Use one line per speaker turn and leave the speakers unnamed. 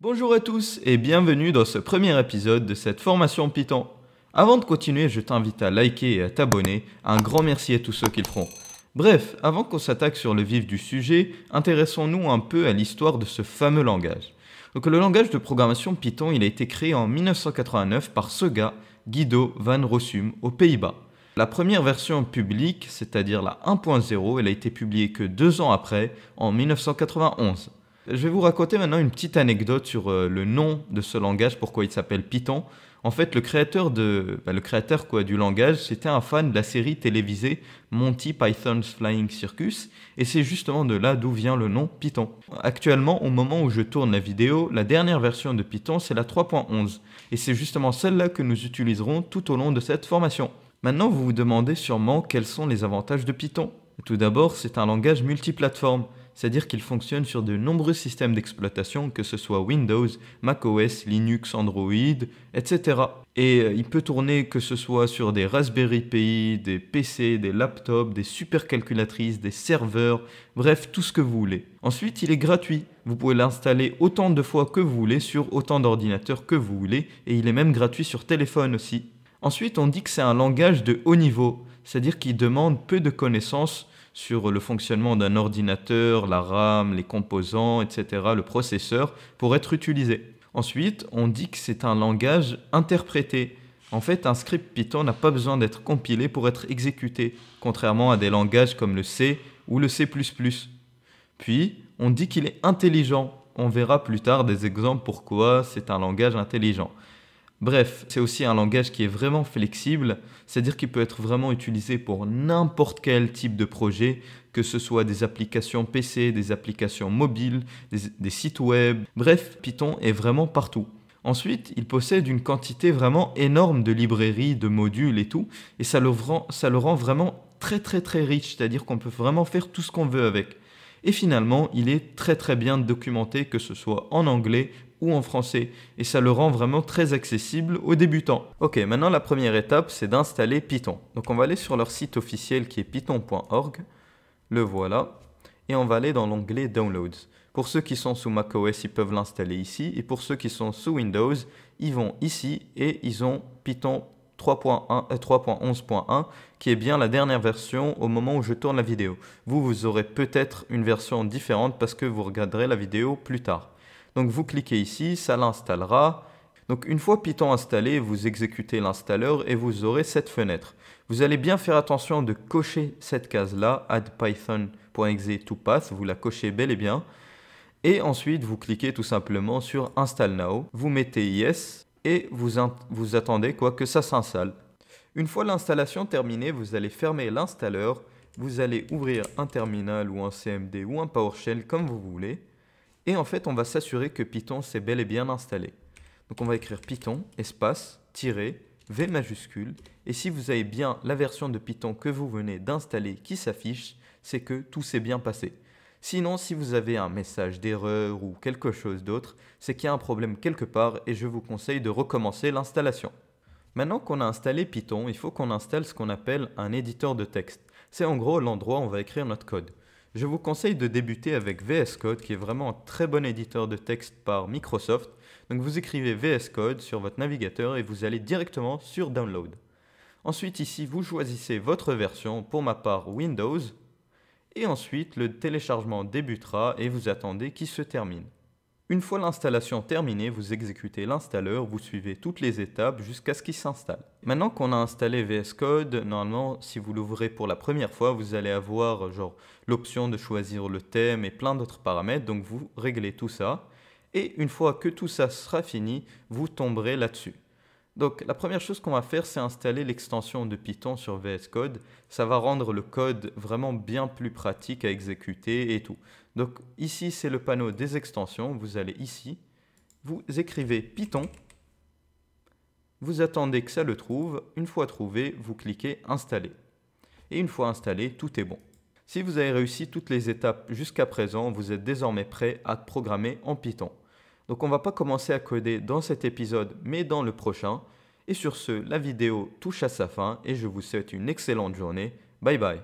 Bonjour à tous et bienvenue dans ce premier épisode de cette formation Python. Avant de continuer, je t'invite à liker et à t'abonner. Un grand merci à tous ceux qui le feront. Bref, avant qu'on s'attaque sur le vif du sujet, intéressons-nous un peu à l'histoire de ce fameux langage. Donc le langage de programmation Python, il a été créé en 1989 par ce gars, Guido van Rossum, aux Pays-Bas. La première version publique, c'est-à-dire la 1.0, elle a été publiée que 2 ans après, en 1991. Je vais vous raconter maintenant une petite anecdote sur le nom de ce langage, pourquoi il s'appelle Python. En fait, le créateur du langage, c'était un fan de la série télévisée Monty Python's Flying Circus, et c'est justement de là d'où vient le nom Python. Actuellement, au moment où je tourne la vidéo, la dernière version de Python, c'est la 3.11, et c'est justement celle-là que nous utiliserons tout au long de cette formation. Maintenant, vous vous demandez sûrement quels sont les avantages de Python. Tout d'abord, c'est un langage multiplateforme. C'est-à-dire qu'il fonctionne sur de nombreux systèmes d'exploitation, que ce soit Windows, macOS, Linux, Android, etc. Et il peut tourner que ce soit sur des Raspberry Pi, des PC, des laptops, des supercalculatrices, des serveurs, bref, tout ce que vous voulez. Ensuite, il est gratuit. Vous pouvez l'installer autant de fois que vous voulez sur autant d'ordinateurs que vous voulez, et il est même gratuit sur téléphone aussi. Ensuite, on dit que c'est un langage de haut niveau, c'est-à-dire qu'il demande peu de connaissances sur le fonctionnement d'un ordinateur, la RAM, les composants, etc., le processeur, pour être utilisé. Ensuite, on dit que c'est un langage interprété. En fait, un script Python n'a pas besoin d'être compilé pour être exécuté, contrairement à des langages comme le C ou le C++. Puis, on dit qu'il est intelligent. On verra plus tard des exemples pourquoi c'est un langage intelligent. Bref, c'est aussi un langage qui est vraiment flexible, c'est-à-dire qu'il peut être vraiment utilisé pour n'importe quel type de projet, que ce soit des applications PC, des applications mobiles, des sites web. Bref, Python est vraiment partout. Ensuite, il possède une quantité vraiment énorme de librairies, de modules et tout, et ça le rend vraiment très riche, c'est-à-dire qu'on peut vraiment faire tout ce qu'on veut avec. Et finalement, il est très bien documenté, que ce soit en anglais ou en français, et ça le rend vraiment très accessible aux débutants. Ok, maintenant la première étape, c'est d'installer Python. Donc on va aller sur leur site officiel qui est python.org, le voilà, et on va aller dans l'onglet Downloads. Pour ceux qui sont sous macOS, ils peuvent l'installer ici, et pour ceux qui sont sous Windows, ils vont ici, et ils ont Python 3.11.1 qui est bien la dernière version au moment où je tourne la vidéo. Vous aurez peut-être une version différente parce que vous regarderez la vidéo plus tard. Donc vous cliquez ici, ça l'installera. Donc une fois Python installé, vous exécutez l'installeur et vous aurez cette fenêtre. Vous allez bien faire attention de cocher cette case-là, add python.exe to path, vous la cochez bel et bien. Et ensuite, vous cliquez tout simplement sur Install Now, vous mettez Yes et vous attendez que ça s'installe. Une fois l'installation terminée, vous allez fermer l'installeur, vous allez ouvrir un terminal ou un CMD ou un PowerShell comme vous voulez. Et en fait, on va s'assurer que Python s'est bel et bien installé. Donc on va écrire Python, espace, tiret, V majuscule. Et si vous avez bien la version de Python que vous venez d'installer qui s'affiche, c'est que tout s'est bien passé. Sinon, si vous avez un message d'erreur ou quelque chose d'autre, c'est qu'il y a un problème quelque part et je vous conseille de recommencer l'installation. Maintenant qu'on a installé Python, il faut qu'on installe ce qu'on appelle un éditeur de texte. C'est en gros l'endroit où on va écrire notre code. Je vous conseille de débuter avec VS Code, qui est vraiment un très bon éditeur de texte par Microsoft. Donc vous écrivez VS Code sur votre navigateur et vous allez directement sur Download. Ensuite ici, vous choisissez votre version, pour ma part Windows. Et ensuite, le téléchargement débutera et vous attendez qu'il se termine. Une fois l'installation terminée, vous exécutez l'installeur, vous suivez toutes les étapes jusqu'à ce qu'il s'installe. Maintenant qu'on a installé VS Code, normalement, si vous l'ouvrez pour la première fois, vous allez avoir l'option de choisir le thème et plein d'autres paramètres. Donc vous réglez tout ça. Et une fois que tout ça sera fini, vous tomberez là-dessus. Donc la première chose qu'on va faire, c'est installer l'extension de Python sur VS Code. Ça va rendre le code vraiment bien plus pratique à exécuter et tout. Donc ici, c'est le panneau des extensions. Vous allez ici, vous écrivez Python. Vous attendez que ça le trouve. Une fois trouvé, vous cliquez Installer. Et une fois installé, tout est bon. Si vous avez réussi toutes les étapes jusqu'à présent, vous êtes désormais prêt à programmer en Python. Donc on ne va pas commencer à coder dans cet épisode, mais dans le prochain. Et sur ce, la vidéo touche à sa fin et je vous souhaite une excellente journée. Bye bye.